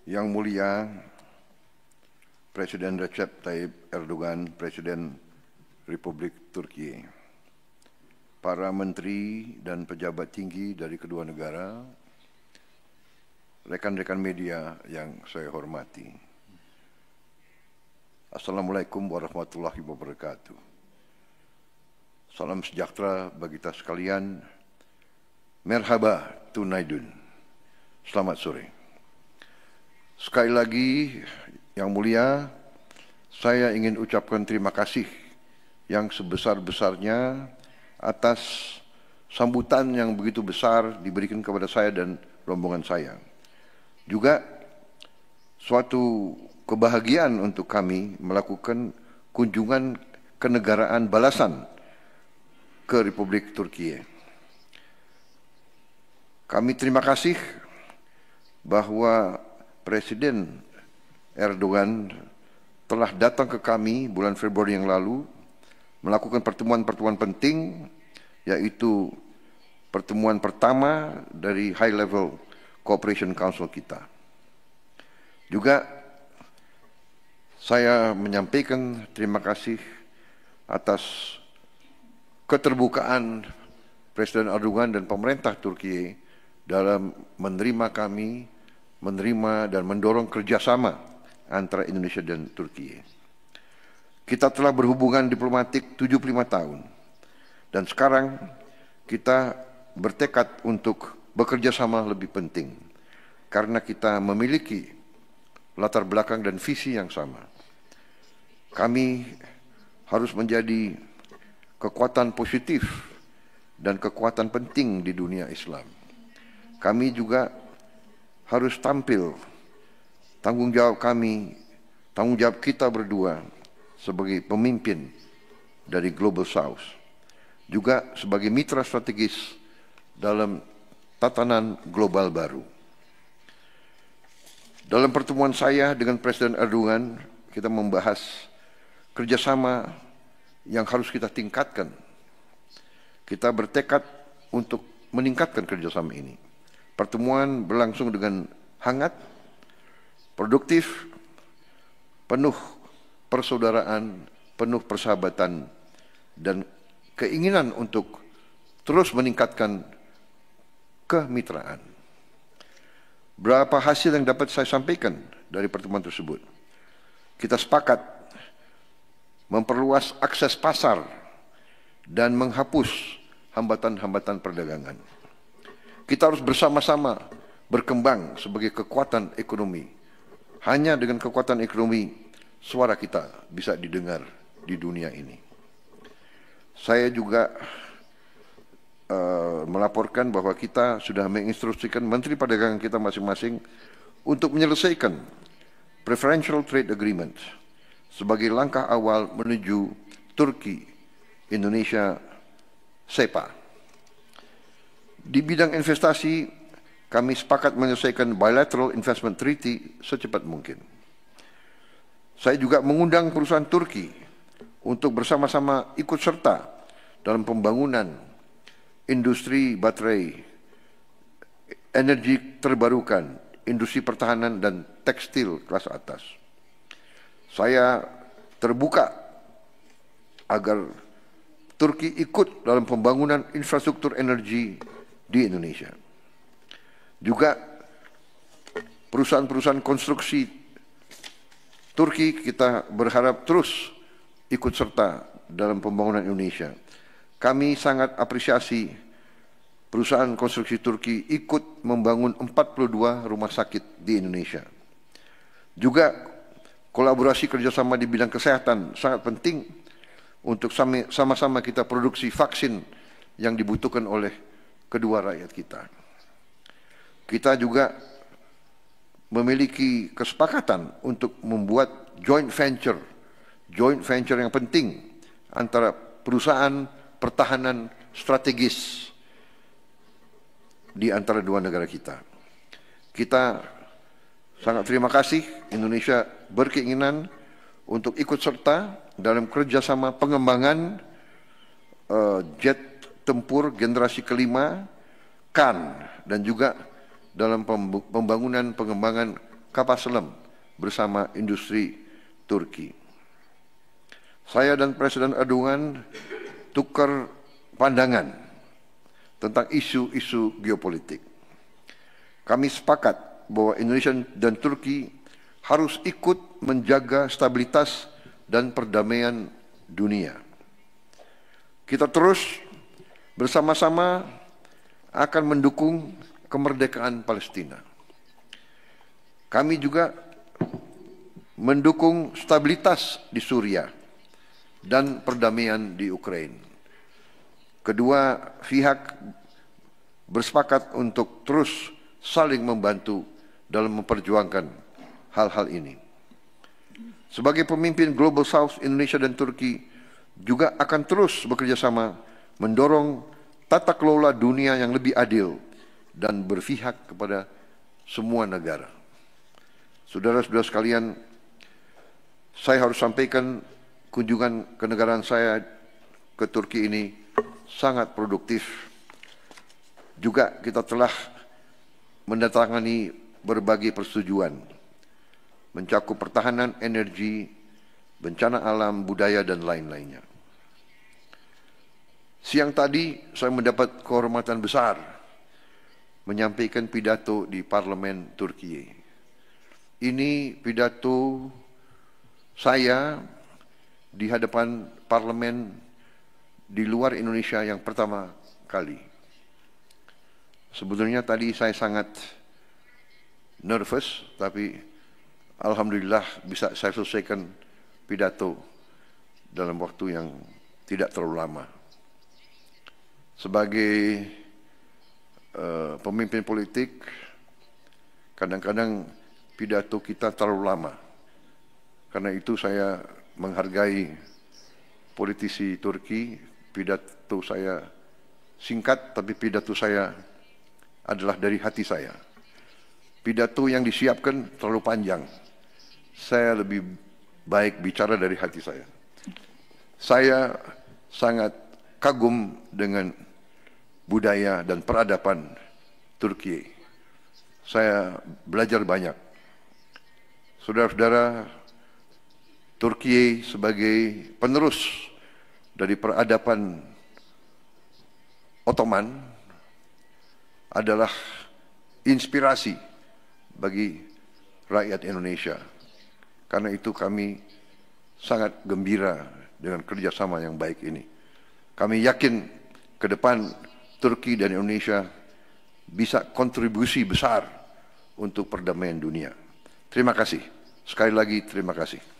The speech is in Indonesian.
Yang Mulia Presiden Recep Tayyip Erdogan, Presiden Republik Turki, para menteri dan pejabat tinggi dari kedua negara, rekan-rekan media yang saya hormati. Assalamualaikum warahmatullahi wabarakatuh. Salam sejahtera bagi kita sekalian. Merhaba tunaidun. Selamat sore. Sekali lagi, Yang Mulia, saya ingin ucapkan terima kasih yang sebesar-besarnya atas sambutan yang begitu besar diberikan kepada saya dan rombongan saya. Juga suatu kebahagiaan untuk kami melakukan kunjungan kenegaraan balasan ke Republik Turki. Kami terima kasih bahwa Presiden Erdogan telah datang ke kami bulan Februari yang lalu melakukan pertemuan-pertemuan penting, yaitu pertemuan pertama dari High Level Cooperation Council kita. Juga saya menyampaikan terima kasih atas keterbukaan Presiden Erdogan dan pemerintah Turki dalam menerima kami, menerima dan mendorong kerjasama antara Indonesia dan Turki. Kita telah berhubungan diplomatik 75 tahun dan sekarang kita bertekad untuk bekerja sama lebih penting karena kita memiliki latar belakang dan visi yang sama. Kami harus menjadi kekuatan positif dan kekuatan penting di dunia Islam. Kami juga harus tampil tanggung jawab kami, tanggung jawab kita berdua sebagai pemimpin dari Global South, juga sebagai mitra strategis dalam tatanan global baru. Dalam pertemuan saya dengan Presiden Erdogan, kita membahas kerjasama yang harus kita tingkatkan. Kita bertekad untuk meningkatkan kerjasama ini. Pertemuan berlangsung dengan hangat, produktif, penuh persaudaraan, penuh persahabatan, dan keinginan untuk terus meningkatkan kemitraan. Berapa hasil yang dapat saya sampaikan dari pertemuan tersebut? Kita sepakat memperluas akses pasar dan menghapus hambatan-hambatan perdagangan. Kita harus bersama-sama berkembang sebagai kekuatan ekonomi. Hanya dengan kekuatan ekonomi, suara kita bisa didengar di dunia ini. Saya juga melaporkan bahwa kita sudah menginstruksikan Menteri Perdagangan kita masing-masing untuk menyelesaikan Preferential Trade Agreement sebagai langkah awal menuju Turki, Indonesia, SEPA. Di bidang investasi, kami sepakat menyelesaikan Bilateral Investment Treaty secepat mungkin. Saya juga mengundang perusahaan Turki untuk bersama-sama ikut serta dalam pembangunan industri baterai, energi terbarukan, industri pertahanan dan tekstil kelas atas. Saya terbuka agar Turki ikut dalam pembangunan infrastruktur energi di Indonesia. Juga perusahaan-perusahaan konstruksi Turki kita berharap terus ikut serta dalam pembangunan Indonesia. Kami sangat apresiasi perusahaan konstruksi Turki ikut membangun 42 rumah sakit di Indonesia. Juga kolaborasi kerjasama di bidang kesehatan sangat penting untuk sama-sama kita produksi vaksin yang dibutuhkan oleh kedua rakyat kita. Kita juga memiliki kesepakatan untuk membuat joint venture yang penting antara perusahaan pertahanan strategis di antara dua negara kita. Kita sangat terima kasih Indonesia berkeinginan untuk ikut serta dalam kerjasama pengembangan jet tempur generasi kelima, KAN, dan juga dalam pengembangan kapal selam bersama industri Turki. Saya dan Presiden Erdogan tukar pandangan tentang isu-isu geopolitik. Kami sepakat bahwa Indonesia dan Turki harus ikut menjaga stabilitas dan perdamaian dunia. Kita terus bersama-sama akan mendukung kemerdekaan Palestina. Kami juga mendukung stabilitas di Suriah dan perdamaian di Ukraina. Kedua pihak bersepakat untuk terus saling membantu dalam memperjuangkan hal-hal ini. Sebagai pemimpin Global South, Indonesia dan Turki juga akan terus bekerja sama mendorong tata kelola dunia yang lebih adil dan berpihak kepada semua negara. Saudara-saudara sekalian, saya harus sampaikan kunjungan kenegaraan saya ke Turki ini sangat produktif. Juga kita telah mendatangani berbagai persetujuan, mencakup pertahanan, energi, bencana alam, budaya, dan lain-lainnya. Siang tadi saya mendapat kehormatan besar menyampaikan pidato di Parlemen Turki. Ini pidato saya di hadapan parlemen di luar Indonesia yang pertama kali. Sebetulnya tadi saya sangat nervous, tapi alhamdulillah bisa saya selesaikan pidato dalam waktu yang tidak terlalu lama. Sebagai pemimpin politik, kadang-kadang pidato kita terlalu lama. Karena itu saya menghargai politisi Turki, pidato saya singkat, tapi pidato saya adalah dari hati saya. Pidato yang disiapkan terlalu panjang. Saya lebih baik bicara dari hati saya. Saya sangat kagum dengan budaya dan peradaban Turki. Saya belajar banyak. Saudara-saudara, Turki sebagai penerus dari peradaban Ottoman adalah inspirasi bagi rakyat Indonesia. Karena itu kami sangat gembira dengan kerjasama yang baik ini. Kami yakin ke depan Turki dan Indonesia bisa kontribusi besar untuk perdamaian dunia. Terima kasih. Sekali lagi terima kasih.